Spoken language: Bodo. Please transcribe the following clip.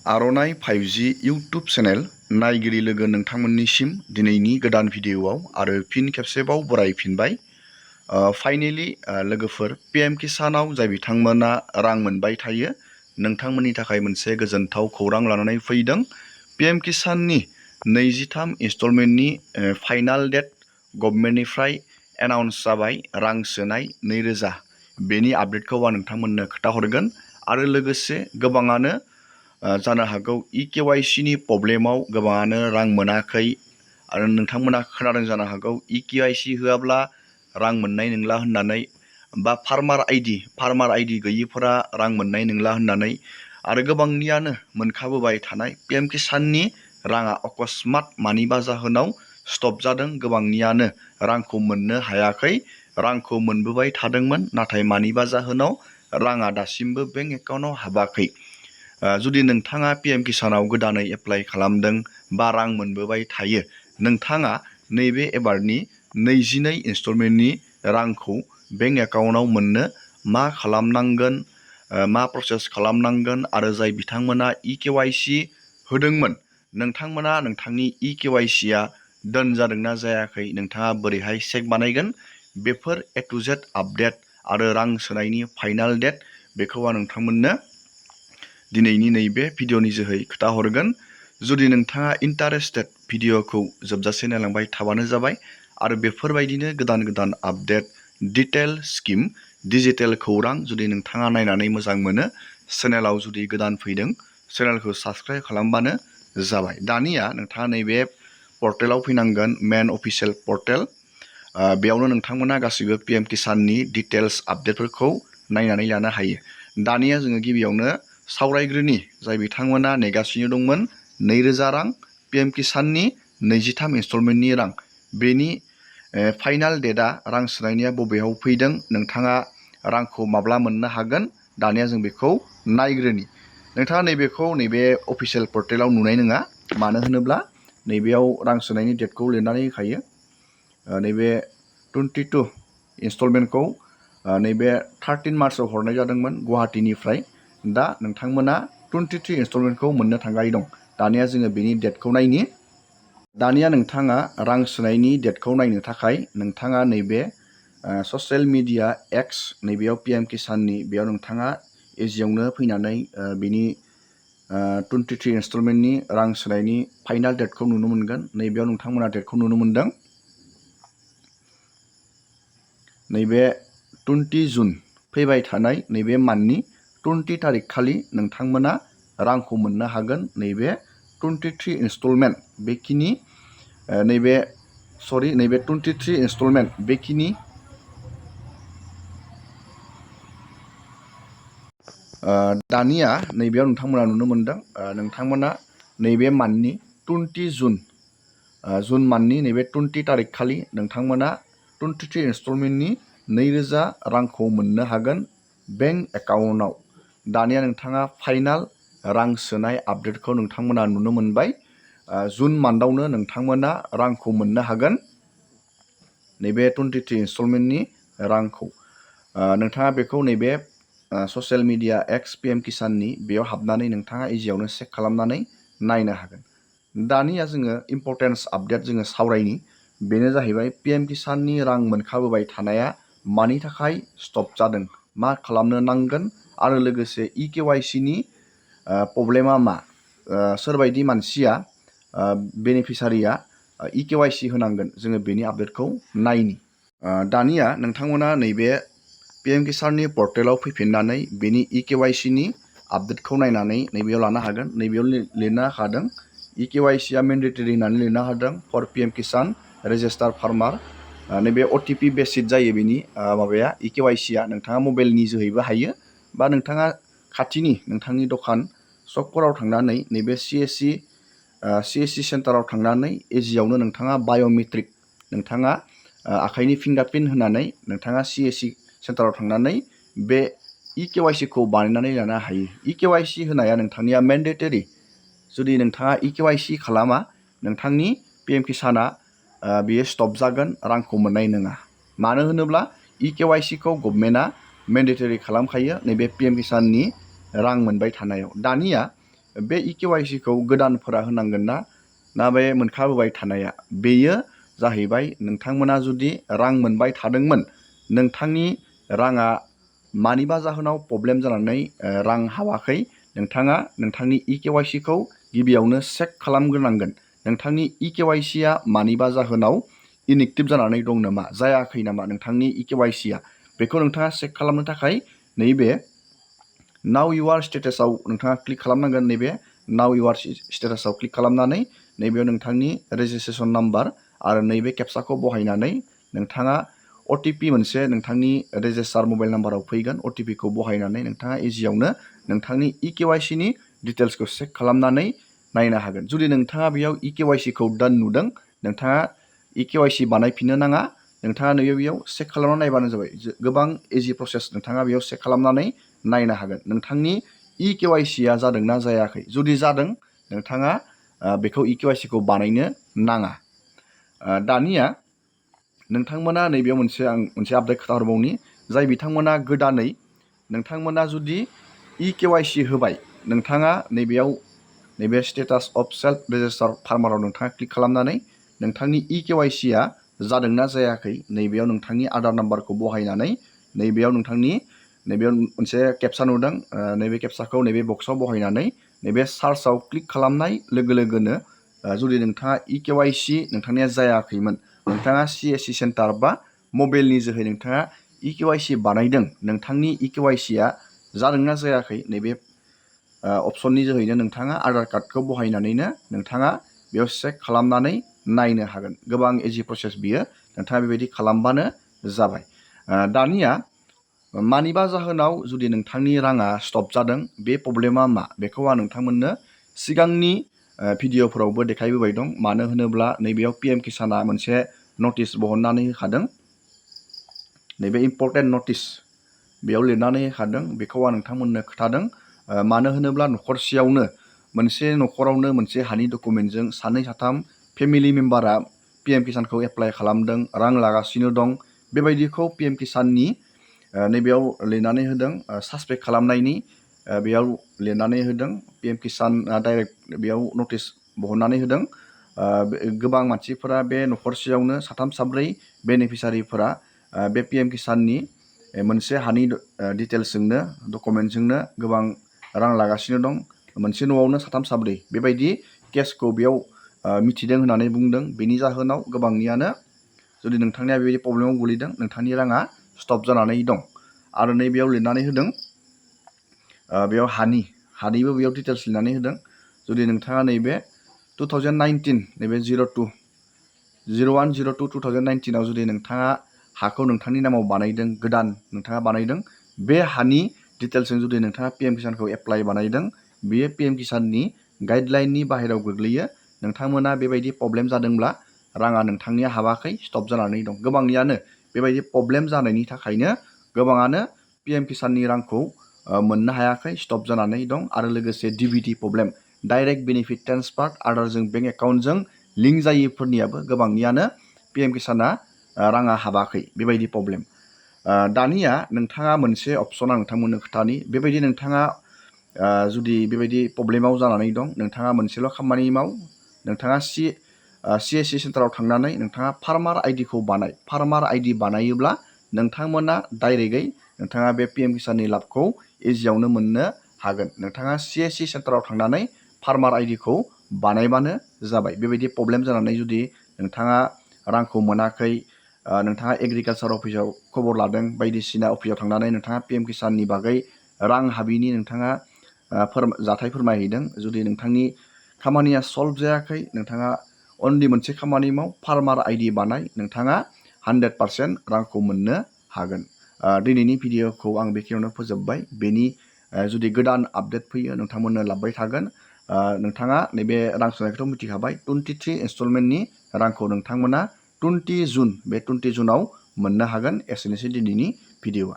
आर'नाइ 5G इउटुब चेनेल नायगिरि लोगो नोंथांमोननिसिम दिनैनि गोदान भिडिअ'आव आरो फिन खेबसेबाव बरायफिनबाय। फाइनेलि लोगोफोर PM किसानाव जाय बिथांमोना रां मोनबाय थायो नोंथांमोननि थाखाय मोनसे गोजोनथाव खौरां लानानै फैदों। PM किसाननि 23 इनस्टलमेन्टनि फाइनाल डेट गभर्नमेन्टनिफ्राय एनाउन्स जाबाय। रां सोनाय 2000 बेनि आपडेटखौ आं नोंथांमोननो खोन्थाहरगोन आरो लोगोसे गोबाङानो जानो हागौ EKYC नि प्रब्लेमाव गोबाङानो रां मोनाखै आरो नोंथांमोना खोनादों जानो हागौ EKYC होआब्ला रां मोननाय नंला होननानै बा फार्मार आइडि गैयिफोरा रां मोननाय नंला होननानै आरो गोबांनियानो मोनखाबोबाय थानाय PM किसाननि राङा अकस्मात मानिबा जाहोनाव स्टप जादों। गोबांनियानो रांखौ मोननो हायाखै, रांखौ मोनबोबाय थादोंमोन नाथाय मानिबा जाहोनाव राङा दासिमबो बेंक एकाउन्टाव हाबाखै। जुदि नोंथाङा PM किसानाव गोदानै एप्लाइ खालामदों बा रां मोनबोबाय थायो, नोंथाङा नैबे एबारनि 22 इनस्टलमेन्टनि रांखौ बेंक एकाउन्टाव मोननो मा खालामनांगोन, मा प्रसेस खालामनांगोन आरो जाय बिथांमोना EKYC होदोंमोन नोंथांमोना नोंथांनि EKYCआ डन जादोंना जायाखै, नोंथाङा बोरैहाय चेक बानायगोन, बेफोर A to Z आपडेट आरो रां सोनायनि फाइनाल डेट बेखौ आं नोंथांमोननो दिनैनि नैबे भिडिअनि जोहै खोन्थाहरगोन। जुदि नोंथाङा इन्टारेस्टेड भिडिअखौ जोबजासे नायलांबाय थाबानो जाबाय आरो बेफोरबायदिनो गोदान गोदान आपडेट, डिटेल स्किम, डिजिटेल खौरां जुदि नोंथाङा नायनानै मोजां मोनो, चेनेलाव जुदि गोदान फैदों चेनेलखौ साबस्क्राइब खालामबानो जाबाय। दानिया नोंथाङा नैबे पर्टेलाव फैनांगोन, मेन अफिसियेल पर्टेल। बेयावनो नोंथांमोना गासैबो PM किसाननि डिटेल्स आपडेटफोरखौ नायनानै लानो हायो। दानिया जोङो गिबियावनो सावरायग्रोनि जाय बिथांमोना नेगासिनो दंमोन 2000 रां PM किसाननि 23 इनस्टलमेन्टनि रां, बेनि फाइनाल डेटआ रां सोनायनिया बबेयाव फैदों, नोंथाङा रांखौ माब्ला मोननो हागोन, दानिया जों बेखौ नायग्रोनि। नोंथाङा नैबेखौ नैबे अफिसियेल पर्टेलाव नुनाय नङा, मानो होनोब्ला नैबेयाव रां सोनायनि डेटखौ लिरनानै होखायो। नैबे 22 इनस्टलमेन्टखौ नैबे 13 मार्चआव हरनाय जादोंमोन गुवाहाटीनिफ्राय। दा नोंथांमोना 23 इनस्टलमेन्टखौ मोननो थांगासिनो दं। दानिया जोङो बेनि डेटखौ नायनि। दानिया नोंथाङा रां सोनायनि डेटखौ नायनो थाखाय नोंथाङा नैबे ससियेल मिडिया X नैबेयाव PM किसाननि बेयाव नोंथाङा इजियावनो फैनानै बिनि 23 इनस्टलमेन्टनि रां सोनायनि फाइनाल डेटखौ नुनो मोनगोन। नैबेयाव नोंथांमोना डेटखौ नुनो मोनदों। नैबे 20 जुन फैबाय थानाय नैबे मान्थनि 20 थारिख खालि नोंथांमोना रांखौ मोननो हागोन। नैबे 23 इनस्टलमेन्ट बेखिनि नैबे 23 इनस्टलमेन्ट बेखिनि दानिया नैबेयाव नोंथांमोना नुनो मोनदों। नोंथांमोना नैबे मान्थनि 20 जुन मान्थनि नैबे 20 थारिख खालि नोंथांमोना 23 इनस्टलमेन्टनि 2000 रांखौ मोननो हागोन बेंक एकाउन्टाव। दानिया नोंथाङा फाइनाल रां सोनाय आपडेटखौ नोंथांमोना नुनो मोनबाय। जुन मान्थआवनो नोंथांमोना रांखौ मोननो हागोन, नैबे 23 इनस्टलमेन्टनि रांखौ। नोंथाङा बेखौ नैबे ससियेल मिडिया X PM किसाननि बेयाव हाबनानै नोंथाङा इजियावनो चेक खालामनानै नायनो हागोन। दानिया जोङो इम्परटेन्स आपडेट जोङो सावरायनि, बेनो जाहैबाय PM किसाननि रां मोनखाबोबाय थानाया मानि थाखाय स्टप जादों, मा खालामनो नांगोन आरो लोगोसे EKYC नि प्रब्लेमा मा, सोरबायदि मानसिया बेनिफिसारिया EKYC होनांगोन, जोङो बेनि आपडेटखौ नायनि। दानिया नोंथांमोना नैबे PM किसाननि पर्टेलाव फैफिननानै बेनि EKYC नि आपडेटखौ नायनानै नैबेयाव लानो हागोन। नैबेयाव लिरना होखादों EKYC आ मेन्डेटरि होननानै लिरना होदों फर PM किसान रेजिस्टार फार्मार। नैबे OTP बेसिड जायो बेनि माबाया EKYC आ। नोंथाङा मबाइलनि जोहैबो हायो बा नोंथाङा खाथिनि नोंथांनि दखान सकफोराव थांनानै नैबे CSC सेन्टाराव थांनानै इजियावनो नोंथाङा बाय'मेट्रिक, नोंथाङा आखाइनि फिंगारप्रिन्ट होनानै नोंथाङा CSC सेन्टाराव थांनानै बे EKYC खौ बानायनानै लानो हायो। EKYC होनाया नोंथांनिया मेन्डेटरि। जुदि नोंथाङा EKYC खालामा नोंथांनि PM किसाना बेयो स्टप जागोन, रांखौ मोननाय नङा। मानो होनोब्ला EKYC खौ गभर्नमेन्टआ मेन्डेटरि खालामखायो नैबे PM किसाननि रां मोनबाय थानायाव। दानिया बे इकेवाइसिखौ गोदानफोरा होनांगोन ना बे मोनखाबोबाय थानाया बेयो जाहैबाय नोंथांमोना जुदि रां मोनबाय थादोंमोन नोंथांनि राङा मानिबा जाहोनाव प्रब्लेम जानानै रां हाबाखै नोंथाङा नोंथांनि इकेवाइसिखौ गिबियावनो चेक खालामग्रोनांगोन नोंथांनि इकेवाइसिया मानिबा जाहोनाव इनएक्टिभ जानानै दं नामा जायाखै नामा नोंथांनि इकेवाइसिया बेखौ नोंथाङा चेक खालामनो थाखाय नैबे नाउ इउआर स्टेटासाव नोंथाङा क्लिक खालामनांगोन नैबे नाउ इउआर स्टेटासाव क्लिक खालामनानै नैबेयाव नोंथांनि रेजिस्ट्रेसन नाम्बार आरो नैबे केप्साखौ बहायनानै नोंथाङा अटिपि मोनसे नोंथांनि रेजिस्टार मबाइल नाम्बाराव फैगोन अटिपिखौ बहायनानै नोंथाङा इजियावनो नोंथांनि इकेवाइसिनि डिटेल्सखौ चेक खालामनानै नायनो हागोन जुदि नोंथाङा बेयाव इकेवाइसिखौ डान नुदों नोंथाङा इकेवाइसि बानायफिननो नाङा नोंथाङा बेयाव चेक खालामना नायबानो जाबाय गोबां इजि प्रसेस नोंथाङा बेयाव चेक खालामनानै नायनो हागोन नोंथांनि इकेवाइसिया जादोंना जायाखै जुदि जादों नोंथाङा बेखौ इकेवाइसिखौ बानायनो नाङा दानिया नोंथांमोना नैबेयाव मोनसे आपडेट खोथा हरबावनि जाय बिथांमोना गोदानै नोंथांमोना जुदि इकेवाइसि होबाय नोंथाङा नैबे स्टेटास अफ सेल्फ रेजिस्टार फार्माराव नोंथाङा क्लिक खालामनानै नोंथांनि इकेवाइसिया जादोंना जायाखै नैबेयाव नोंथांनि आधार नाम्बारखौ बहायनानै नैबेयाव मोनसे केप्सा नुदों नैबे केप्साखौ नैबे बक्सआव बहायनानै नैबे सार्चआव क्लिक खालामनाय लोगो लोगोनो जुदि नोंथाङा इकेवाइसि नोंथांनिया जायाखैमोन नोंथाङा CSC सेन्टार बा मबाइलनि जोहै नोंथाङा इकेवाइसि बानायदों नोंथांनि इकेवाइसिया जादोंना जायाखै नैबे अपसननि जोहैनो नोंथाङा आधार कार्डखौ बहायनानैनो नोंथाङा बेयाव चेक खालामनानै नायनो हागोन गोबां इजि प्रसेस बियो नोंथाङा बेबायदि खालामबानो जाबाय दानिया मानिबा जाहोनाव जुदि नोंथांनि राङा स्टप जादों बे प्रब्लेमा मा बेखौ आं नोंथांमोननो सिगांनि भिडिअफोरावबो देखायबोबाय दं मानो होनोब्ला नैबेयाव PM किसाना मोनसे नटिस बहननानै होखादों नैबे इम्पर्टेन्ट नटिस बेयाव लिरनानै होखादों बेखौ आं नोंथांमोननो खोथादों मानो होनोब्ला न'खरसेयावनो मोनसे न'खरावनो मोनसे हानि डकुमेन्टजों सानै साथाम फेमिलि मेम्बारा PM किसानखौ एप्लाइ खालामदों रां लागासिनो दं बेबायदिखौ PM किसाननि नैबेयाव लिरनानै होदों सासपेक्ट खालामनायनि बेयाव लिरनानै होदों PM किसानआ डाइरेक्ट बेयाव नटिस बहननानै होदों गोबां मानसिफोरा बे न'खरसेयावनो साथाम साब्रै बेनिफिसारिफोरा बे PM किसाननि मोनसे हानि डिटेल्सजोंनो डकुमेन्टजोंनो गोबां रां लागासिनो दं मोनसे न'आवनो साथाम साब्रै बेबायदि केसखौ बेयाव मिथिदों होननानै बुंदों बेनि जाहोनाव गोबांनियानो जुदि नोंथांनिया बेबायदि प्रब्लेमाव गोलैदों नोंथांनि राङा स्टप जानानै दं आरो नैबेयाव लिरनानै होदों बेयाव हानिबो बेयाव डिटेल्स लिरनानै होदों जुदि नोंथाङा नैबे 2019 नैबे 01/02/2019 आव जुदि नोंथाङा हाखौ नोंथांनि नामाव बानायदों गोदान नोंथाङा बानायदों बे हानि डिटेल्सजों जुदि नोंथाङा PM किसानखौ एप्लाइ बानायदों बेयो PM किसाननि गाइडलाइननि बाहेरायाव गोग्लैयो नोंथांमोना बेबायदि प्रब्लेम जादोंब्ला राङा नोंथांनिया हाबाखै स्टप जानानै दं गोबांनियानो बेबायदि प्रब्लेम जानायनि थाखायनो गोबाङानो PM किसाननि रांखौ मोननो हायाखै स्टप जानानै दं आरो लोगोसे DBT problem direct benefit transfer आदारजों बेंक एकाउन्टजों लिंक जायैफोरनियाबो गोबांनियानो PM किसाना राङा हाबाखै बेबायदि प्रब्लेम दानिया नोंथाङा मोनसे अपसना नोंथांमोननो खोथानि बेबायदि नोंथाङा जुदि बेबायदि प्रब्लेमाव जानानै दं नोंथाङा मोनसेल' खामानि माव नोंथाङा CSC सेन्टाराव थांनानै नोंथाङा फार्मार आइडिखौ फार्मार आइडि बानायोब्ला नोंथांमोना डाइरेक्टयै नोंथाङा बे PM किसाननि लाबखौ इजियावनो मोननो हागोन नोंथाङा CSC सेन्टाराव थांनानै फार्मार आइडिखौ बानायबानो जाबाय बेबायदि प्रब्लेम जानानै जुदि नोंथाङा रांखौ मोनाखै नोंथाङा एग्रिकालसार अफिसाव खबर लादों बायदिसिना अफिसाव थांनानै नोंथाङा PM किसाननि बागै रां हाबिनि नोंथाङा जाथाय फोरमायहैदों जुदि नोंथांनि खामानिया सल्भ जायाखै नोंथाङा अनलि मोनसे खामानि माव फार्मार आइडि बानाय नोंथाङा 100% रांखौ मोननो हागोन दिनैनि भिडिअखौ आं बेखिनियावनो फोजोबबाय बेनि जुदि गोदान आपडेट फैयो नोंथांमोननो लाबोबाय थागोन नोंथाङा नैबे रां सोनायखौथ' मिथिखाबाय 23 इनस्टलमेन्टनि रांखौ नोंथांमोना 20 जुन बे 20 जुनाव मोननो हागोन एसेनोसै दिनैनि भिडिअआ